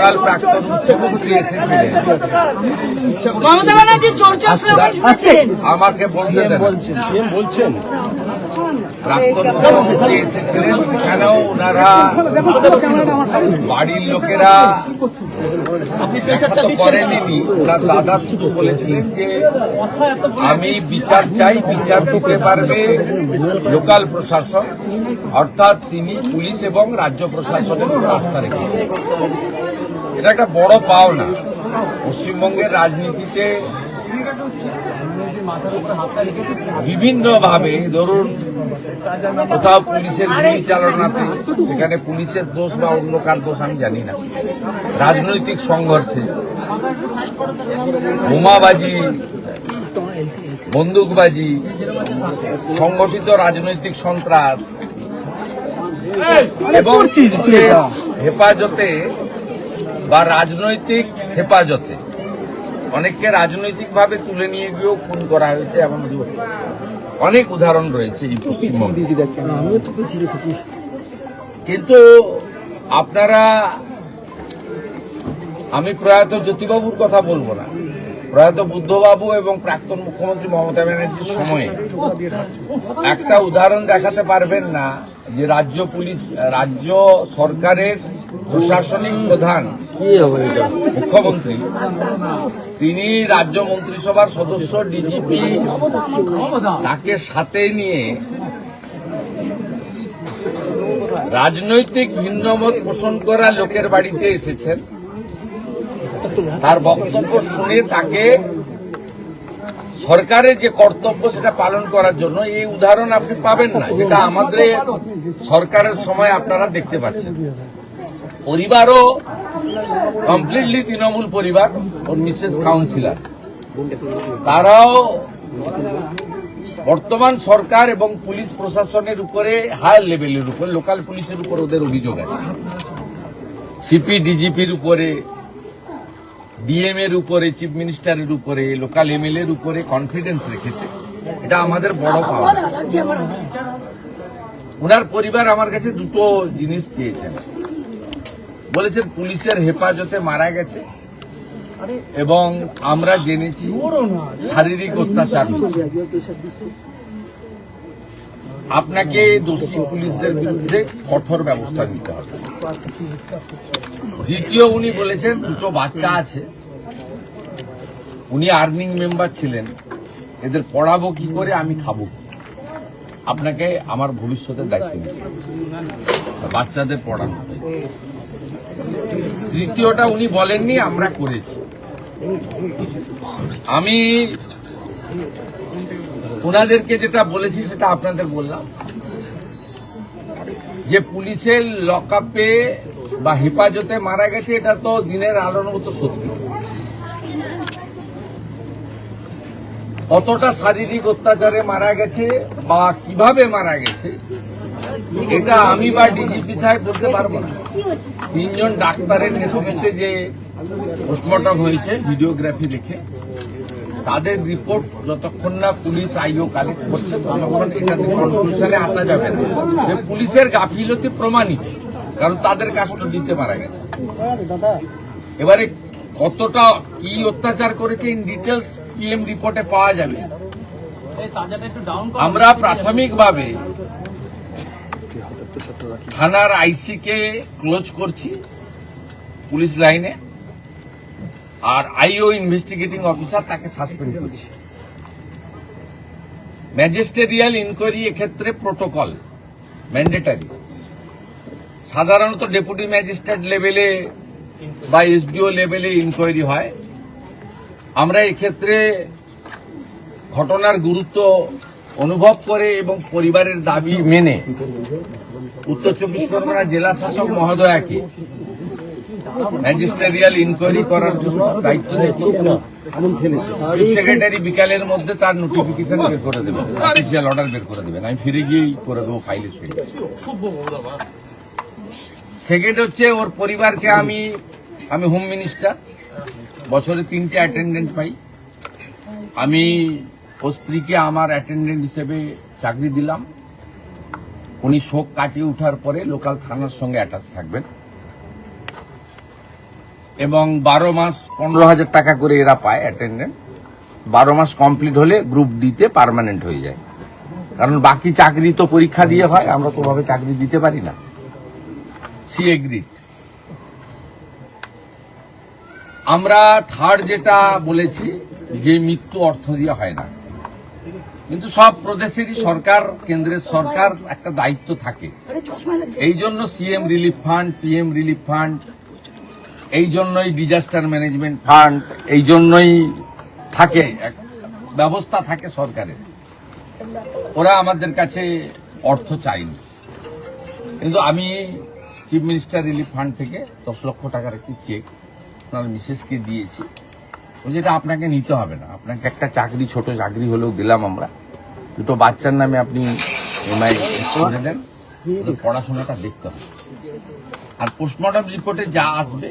গতকাল প্রাক্তন মুখ্যমন্ত্রী এসেছিলেন, মমতা ব্যানার্জি চর্চা শুনেছিলেন। আমাকে বলতে দেন। প্রাক্তন মুখ্যমন্ত্রী এসেছিলেন, সেখানেও ওনারা বাড়ির লোকেরা দেখা তো করেনি, ওনার দাদা শুধু বলেছিলেন যে আমি বিচার চাই, বিচার দিতে পারবে লোকাল প্রশাসন, অর্থাৎ তিনি পুলিশ এবং রাজ্য প্রশাসনের উপর আস্থা রেখেছেন। এটা একটা বড় পাওনা। পশ্চিমবঙ্গের রাজনীতিতে বিভিন্নভাবে, ধরুন কোথাও পুলিশের গুলি চালনাতে, সেখানে পুলিশের দোষ বা অন্য কার দোষ আমি জানি না, রাজনৈতিক সংঘর্ষে, বোমাবাজি, বন্দুকবাজি, সংগঠিত রাজনৈতিক সন্ত্রাস এবং হেফাজতে বা রাজনৈতিক হেফাজতে অনেককে রাজনৈতিকভাবে তুলে নিয়ে গিয়েও খুন করা হয়েছে, এমন অনেক উদাহরণ রয়েছে এই পশ্চিমবঙ্গে। কিন্তু আপনারা, আমি প্রয়াত জ্যোতিবাবুর কথা বলবো না, প্রয়াত বুদ্ধবাবু এবং প্রাক্তন মুখ্যমন্ত্রী মমতা ব্যানার্জির সময়ে একটা উদাহরণ দেখাতে পারবেন না যে রাজ্য সরকারের প্রশাসনিক প্রধান মুখ্যমন্ত্রী, তিনি রাজ্য মন্ত্রিসভার সদস্য, ডিজিপি, তাকে সাথে নিয়ে রাজনৈতিক ভিন্নমত পোষণ করা লোকের বাড়িতে এসেছেন, তার বক্তব্য শুনে তাকে সরকারের যে কর্তব্য সেটা পালন করার জন্য, এই উদাহরণ আপনি পাবেন না, যেটা আমাদের সরকারের সময় আপনারা দেখতে পাচ্ছেন। পরিবারও কমপ্লিটলি তৃণমূল পরিবার, ওর মিসেস কাউন্সিলর, তারাও বর্তমান সরকার এবং পুলিশ প্রশাসনের উপরে, হায়ার লেভেলের উপর, লোকাল পুলিশের উপর ওদের অভিযোগ আছে, সিপি ডিজিপির উপরে, ডিএম এর উপরে, চিফ মিনিস্টারের উপরে, লোকাল এমএলএ এর উপরে কনফিডেন্স রেখেছে। এটা আমাদের বড় পাওয়া। ওনার পরিবার আমার কাছে দুটো জিনিস চেয়েছেন। বলেছেন পুলিশের হেফাজতে মারা গেছে এবং আমরা জেনেছি শারীরিক অত্যাচার হয়েছে। আপনাকে দোষী পুলিশদের বিরুদ্ধে কঠোর ব্যবস্থা নিতে হবে। দ্বিতীয়, উনি বলেছেন দুটো বাচ্চা আছে, উনি আর্নিং মেম্বার ছিলেন, এদের পড়াবো কি করে, আমি খাবো কি, আপনাকে আমার ভবিষ্যতের দায়িত্ব নিতে হবে, বাচ্চাদের পড়ানো। তৃতীয়টা উনি বলেননি, আমরা করেছি। আমি ওনাদেরকে যেটা বলেছি সেটা আপনাদের বললাম, যে পুলিশের লকআপে বা হেফাজতে মারা গেছে, এটা তো দিনের আলোর মতো সত্যি। কতটা শারীরিক অত্যাচারে মারা গেছে বা কিভাবে মারা গেছে, এটা আমি বা ডিজিপি সাহেব বলতে পারবো না। তিনজন ডাক্তারের নেতৃত্বে যে পোস্টমর্টম হয়েছে ভিডিওগ্রাফি দেখে, তাদের রিপোর্ট যতক্ষণ না পুলিশ আইও কালেক্ট করছে ততক্ষণ এটাতে কনক্লুশনে আসা যাবে না যে পুলিশের গাফিলতি প্রমাণিত, কারণ তাদের কাস্টডিতে মারা গেছে। এবারে কতটা কি অত্যাচার করেছে ইন ডিটেলস পিএম রিপোর্টে পাওয়া যাবে। আমরা প্রাথমিকভাবে থানার আইসি কে ক্লোজ করছি পুলিশ লাইনে, আর আইও ইনভেস্টিগেটিং অফিসার তাকে সাসপেন্ড করছি। ম্যাজিস্ট্রিয়াল ইনকোয়ারি এক্ষেত্রে প্রোটোকল ম্যান্ডেটারি। সাধারণত ডেপুটি ম্যাজিস্ট্রেট লেভেলে বা এসডিও লেভেলে ইনকোয়ারি হয়। আমরা এক্ষেত্রে ঘটনার গুরুত্ব অনুভব করে এবং পরিবারের দাবি মেনে উত্তর 24 পরগনা জেলা শাসক মহোদয়াকে ম্যাজিস্ট্রিয়াল ইনকোয়ারি করার জন্য দায়িত্ব দিচ্ছি। চিফ সেক্রেটারি বিকালের মধ্যে তার নোটিফিকেশন বের করে দেবেন, অফিসিয়াল অর্ডার বের করে দেবেন, আমি ফিরে গিয়েই করে দেবো ফাইলের সঙ্গে। সেকেন্ড হচ্ছে, ওর পরিবারকে আমি হোম মিনিস্টার, বছরে 3টে অ্যাটেন্ডেন্ট পাই। আমি ও স্ত্রীকে আমার অ্যাটেন্ডেন্ট হিসেবে চাকরি দিলাম। উনি শোক কাটিয়ে ওঠার পরে লোকাল থানার সঙ্গে অ্যাটাচ থাকবেন। এবং 12 মাস 15,000 টাকা করে এরা পায় অ্যাটেন্ডেন্ট। 12 মাস কমপ্লিট হলে গ্রুপ ডিতে পার্মানেন্ট হয়ে যায়। কারণ বাকি চাকরি তো পরীক্ষা দিয়ে হয়, আমরা তো ভাবে চাকরি দিতে পারি না। C agreed. আমরা থার্ড যেটা বলেছি যে মৃত্যু অর্থ দিয়ে হয় না, কিন্তু সব প্রদেশেরই সরকার, কেন্দ্রের সরকার একটা দায়িত্ব থাকে। এই জন্য CM relief fund, PM relief fund, এই জন্যই ডিজাস্টার ম্যানেজমেন্ট ফান্ড, এই জন্যই থাকে, ব্যবস্থা থাকে সরকারের। ওরা আমাদের কাছে অর্থ চায়নি, কিন্তু আমি চিফ মিনিস্টার রিলিফ ফান্ড থেকে 10 লক্ষ টাকার একটি চেক আপনার মিসেসকে দিয়েছি। যেটা আপনাকে নিতে হবে না, আপনাকে একটা চাকরি, ছোট চাকরি হলেও দিলাম আমরা। দুটো বাচ্চার নামে আপনি এমআই করে দেন, পড়াশোনাটা দেখতে হবে। আর পোস্টমর্টম রিপোর্টে যা আসবে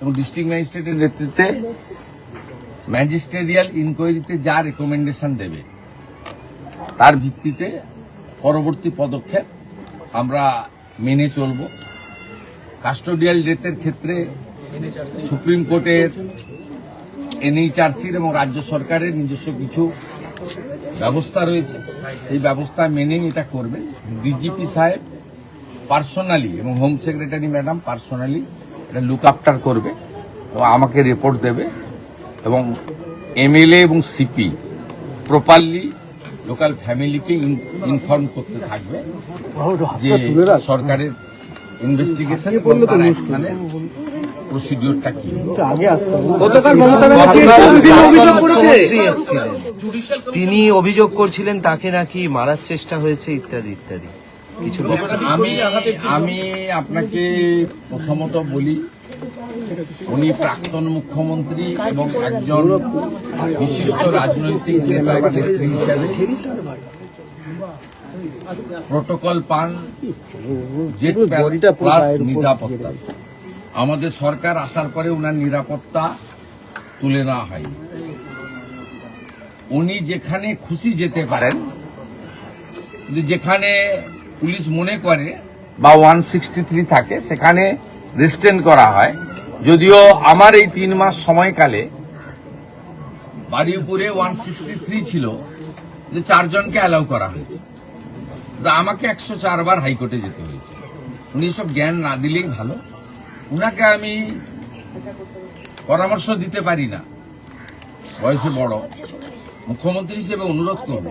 এবং ডিস্ট্রিক্ট ম্যাজিস্ট্রেটের নেতৃত্বে ম্যাজিস্ট্রেরিয়াল ইনকোয়ারিতে যা রেকমেন্ডেশন দেবে তার ভিত্তিতে পরবর্তী পদক্ষেপ আমরা মেনে চলব। কাস্টোডিয়াল ডেথের ক্ষেত্রে সুপ্রিম কোর্টের, এনএইচআরসির এবং রাজ্য সরকারের নিজস্ব কিছু ব্যবস্থা রয়েছে, সেই ব্যবস্থা মেনেই এটা করবেন। ডিজিপি সাহেব পার্সোনালি এবং হোম সেক্রেটারি ম্যাডাম পার্সোনালি এটা লুক আফটার করবে এবং আমাকে রিপোর্ট দেবে, এবং এমএলএ এবং সিপি প্রপারলি লোকাল ফ্যামিলিকে ইনফর্ম করতে থাকবে যে সরকারের ইনভেস্টিগেশন এবং তার অ্যাকশনের প্রসিডিওরটা কি। তিনি অভিযোগ করছিলেন তাকে নাকি মারার চেষ্টা হয়েছে ইত্যাদি ইত্যাদি কিছু। আমি আপনাকে প্রথমত বলি, উনি প্রাক্তন মুখ্যমন্ত্রী এবং একজন বিশিষ্ট রাজনৈতিক নেতা বা নেত্রী হিসেবে প্রোটোকল পান, জেট প্লাস নিরাপত্তা। আমাদের সরকার আসার পরে উনার নিরাপত্তা তুলে নেওয়া হয়নি। উনি যেখানে খুশি যেতে পারেন, যেখানে পুলিশ মনে করে বা 163 থাকে সেখানে রেস্টেন করা হয়। যদিও আমার এই 3 মাস সময়কালে বাড়িপুরে 163 ছিল, যে 4 জনকে অ্যালাউ করা হয়েছে, আমাকে 104 বার হাইকোর্টে যেতে হয়েছে। উনি সব জ্ঞান না দিলেই ভালো। উনাকে আমি পরামর্শ দিতে পারি না, বয়সে বড়, মুখ্যমন্ত্রী হিসেবে অনুরোধ করব,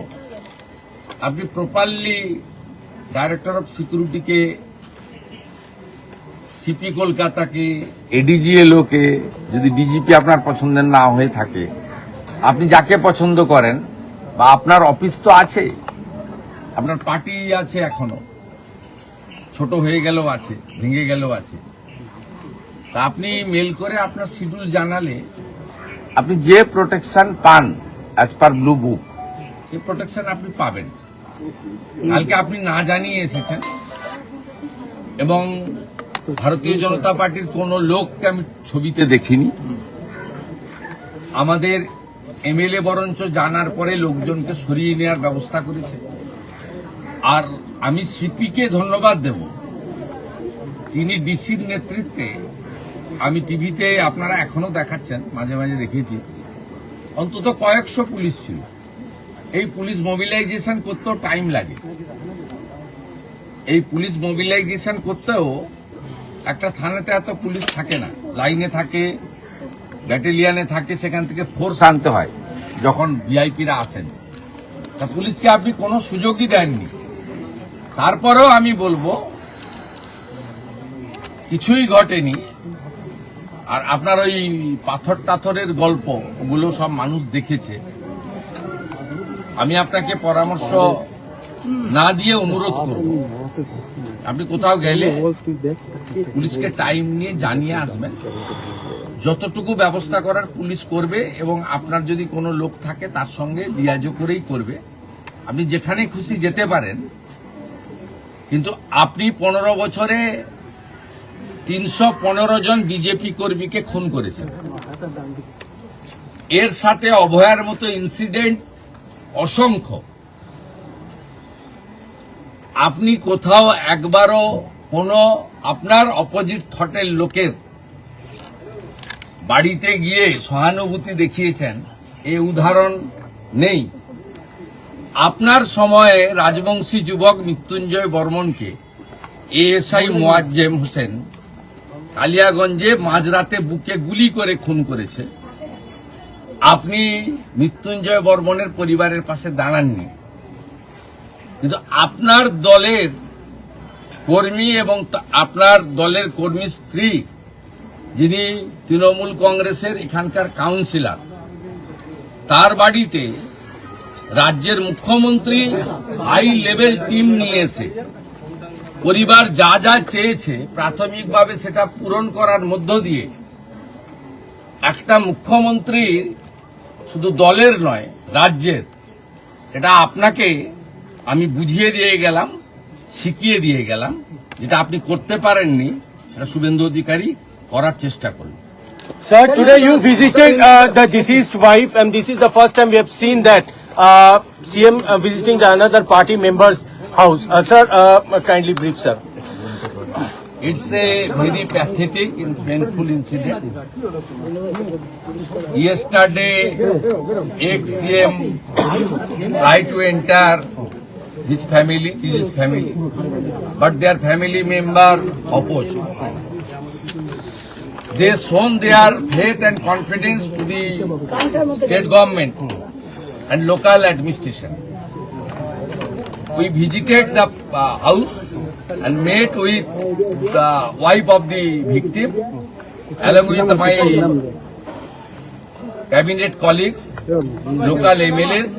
আপনি প্রপারলি ডাইরেক্টর অফ সিকিউরিটিকে, সিপি কলকাতাকে, এডিজিএলও কে, যদি ডিজিপি আপনার পছন্দের না হয়ে থাকে, আপনি যাকে পছন্দ করেন, বা আপনার অফিস তো আছে, আপনার পার্টি আছে, এখনো ছোট হয়ে গেলেও আছে, ভেঙে গেলেও আছে, তা আপনি মেল করে আপনার শিডিউল জানালে আপনি যে প্রোটেকশন পান অ্যাজ পার ব্লু বুক, সেই প্রোটেকশন আপনি পাবেন। কালকে আপনি না জানিয়ে এসেছেন, এবং ভারতীয় জনতা পার্টির কোন লোককে আমি ছবিতে দেখিনি। আমাদের এমএলএ বরঞ্চ জানার পরে লোকজনকে সরিয়ে নেওয়ার ব্যবস্থা করেছে। আর আমি সিপিকে ধন্যবাদ দেব, তিনি ডিসির নেতৃত্বে, আমি টিভিতে আপনারা এখনো দেখাচ্ছেন, মাঝে মাঝে দেখেছি, অন্তত কয়েকশো পুলিশ ছিল। এই পুলিশ মোবিলাইজেশন করতেও টাইম লাগে। এই পুলিশ মোবিলাইজেশন করতেও একটা থানাতে এত পুলিশ থাকে না, লাইনে থাকে, ব্যাটালিয়ানে থাকে, সেখান থেকে ফোর্স আনতে হয় যখন ভিআইপিরা আসেন। তা পুলিশকে আপনি কোনো সুযোগই দেননি। তারপরেও আমি বলবো কিছুই ঘটেনি। আর আপনার ওই পাথর টাথরের গল্প, ওগুলো সব মানুষ দেখেছে। আমি আপনাকে পরামর্শ না দিয়ে অনুরোধ করব, আপনি কোথাও গেলে পুলিশকে টাইম নিয়ে জানিয়ে আসবেন। যতটুকু ব্যবস্থা করার পুলিশ করবে, এবং আপনার যদি কোনো লোক থাকে তার সঙ্গে লিয়াজো করেই করবে। আপনি যেখানে খুশি যেতে পারেন, কিন্তু আপনি 15 বছরে 315 জন বিজেপি কর্মীকে খুন করেছেন। এর সাথে অভয়ার মতো ইনসিডেন্ট অসংখ্য। আপনি কোথাও একবারও কোনো আপনার অপোজিট থটের লোকের বাড়িতে গিয়ে সহানুভূতি দেখিয়েছেন এই উদাহরণ নেই। আপনার সময়ে রাজবংশী যুবক মৃত্যুঞ্জয় বর্মনকে এএসআই মোয়াজ্জেম হোসেন কালিয়াগঞ্জে মাঝরাতে বুকে গুলি করে খুন করেছে। আপনি মৃত্যুঞ্জয় বর্মনের পরিবারের পাশে দাঁড়াননি, কিন্তু আপনার দলের কর্মী এবং আপনার দলের কর্মী স্ত্রী, যিনি তৃণমূল কংগ্রেসের এখানকার কাউন্সিলর, তার বাড়িতে রাজ্যের মুখ্যমন্ত্রী হাই লেভেল টিম নিয়ে এসে পরিবার যা যা চেয়েছে প্রাথমিকভাবে সেটা পূরণ করার মধ্য দিয়ে একটা মুখ্যমন্ত্রী শুধু দলের নয় রাজ্যের, এটা আপনাকে আমি বুঝিয়ে দিয়ে গেলাম, শিখিয়ে দিয়ে গেলাম। যেটা আপনি করতে পারেননি সেটা শুভেন্দু অধিকারী করার চেষ্টা করলেন। Sir, today you visited the deceased wife, and this is the first time we have seen that CM visiting the another party member's house. Sir, kindly brief, sir. It's a very pathetic and painful incident. Yesterday, ex-CM tried to enter his family, but their family member opposed. They shown their faith and confidence to the state government and local administration. We visited the house and met with the wife of the victim along with my cabinet colleagues, local MLAs,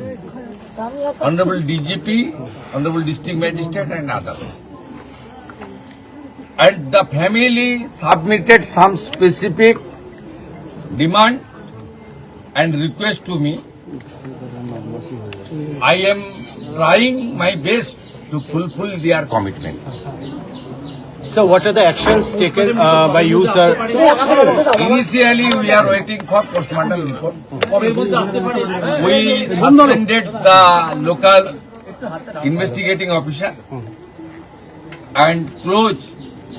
Honorable DGP, Honorable District Magistrate and others. And the family submitted some specific demand and request to me. I am trying my best to fulfill their commitment. So, what are the actions taken by you, sir? Initially, we are waiting for postmortem report. We suspended the local investigating officer and closed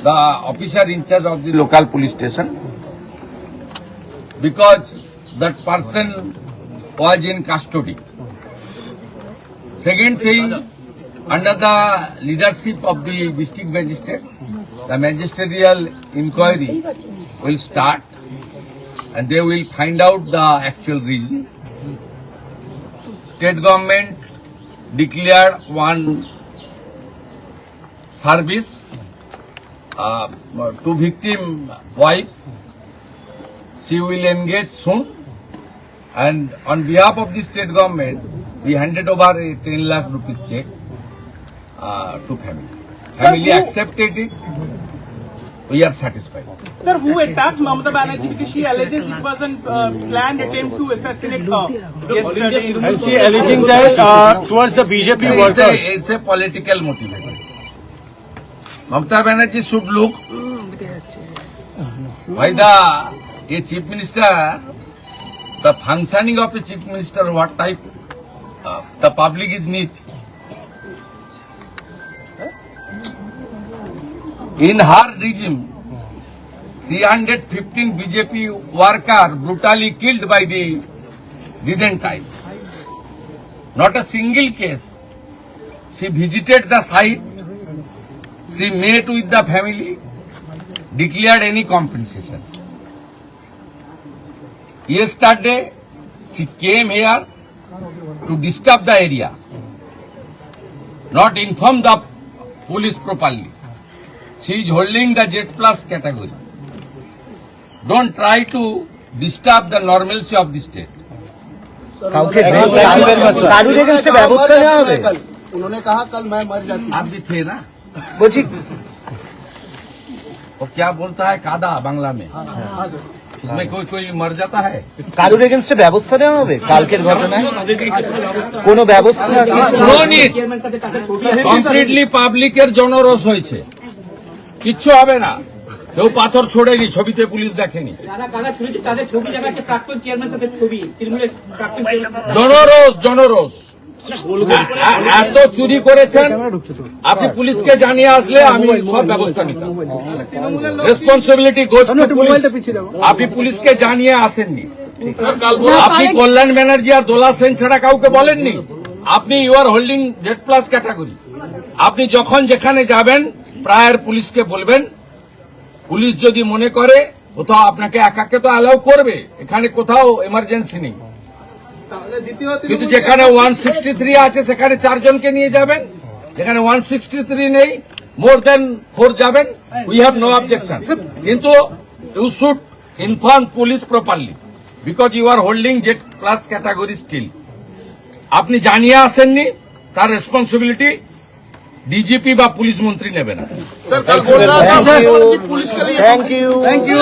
the officer in charge of the local police station because that person was in custody. Second thing, under the leadership of the district magistrate, the magisterial inquiry will start and they will find out the actual reason. State government declared one service to victim wife. She will engage soon, and on behalf of the state government, we handed over a 10 lakh rupees check to family. Family accepted it. We are satisfied. Sir, who attacked Mamata Banerjee? She alleges it was a planned attempt to assassinate her yesterday. And she alleging that towards the BJP workers. It's a political motive. Mamata Banerjee should look why a chief minister, the functioning of a chief minister, what type the public is need. In her regime, 315 BJP workers brutally killed by the Didentite. Not a single case. She visited the site, she met with the family, declared any compensation. Yesterday, she came here to disturb the area, not inform the police properly. She is holding the Z plus category. Don't try to disturb the normalcy of the state. काउके कानून against व्यवस्था ना হবে उन्होंने कहा कल मैं मर जाती आप भी थे ना? বলছি वो क्या बोलता है कादा बांग्ला में? उसमें कोई मर जाता है? কারুর এগেইনস্টে ব্যবস্থা নেওয়া হবে কালকের ঘটনায় কোনো ব্যবস্থা No need. কমপ্লিটলি পাবলিকের জনরোষ হয়েছে, কিচ্ছু হবে না। কেউ পাথর ছোড়েনি, ছবিতে পুলিশ দেখেনি। তাদের ছবি দেখাচ্ছে প্রাক্তন চেয়ারম্যান তাদের ছবি তৃণমূলের প্রাক্তন চেয়ারম্যান। জনরোষ এত চুরি করেছেন, আপনি পুলিশকে জানিয়ে আসলে আমি সব ব্যবস্থা নিতাম। Responsibility goes to police. আপনি পুলিশকে জানিয়ে আসেননি, আপনি কল্যাণ ব্যানার্জি আর দোলা সেন ছাড়া কাউকে বলেননি। আপনি you are holding Z plus category. আপনি যখন যেখানে যাবেন প্রায়ের পুলিশকে বলবেন, পুলিশ যদি মনে করে কোথাও আপনাকে একাকে তো অ্যালাউ করবে, এখানে কোথাও এমার্জেন্সি নেই, কিন্তু যেখানে 163 আছে সেখানে 4 জনকে নিয়ে যাবেন, যেখানে 163 নেই মোর দেন 4 যাবেন, উই হ্যাভ নো অবজেকশন। কিন্তু you should inform police properly because you are holding Z plus category still. আপনি জানিয়ে আসেননি, তার রেসপন্সিবিলিটি ডিজিপি বা পুলিশ মন্ত্রী নেবে না। Thank you.